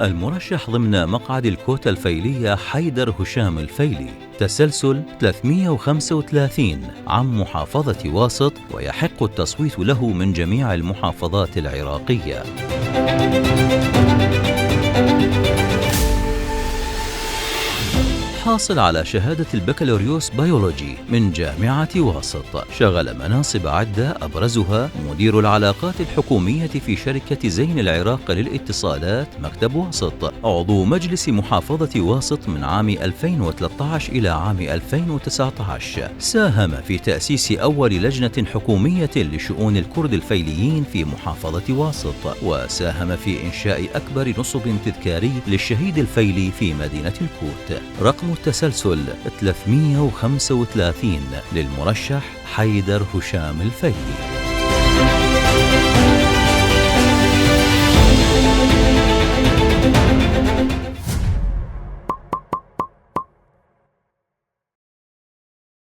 المرشح ضمن مقعد الكوتا الفيلية حيدر هشام الفيلي، تسلسل 335 عن محافظة واسط، ويحق التصويت له من جميع المحافظات العراقية. حاصل على شهادة البكالوريوس بيولوجي من جامعة واسط، شغل مناصب عدة أبرزها مدير العلاقات الحكومية في شركة زين العراق للاتصالات مكتب واسط، عضو مجلس محافظة واسط من عام 2013 إلى عام 2019، ساهم في تأسيس أول لجنة حكومية لشؤون الكرد الفيليين في محافظة واسط، وساهم في إنشاء أكبر نصب تذكاري للشهيد الفيلي في مدينة الكوت. رقم التسلسل 335 للمرشح حيدر هشام الفيلي.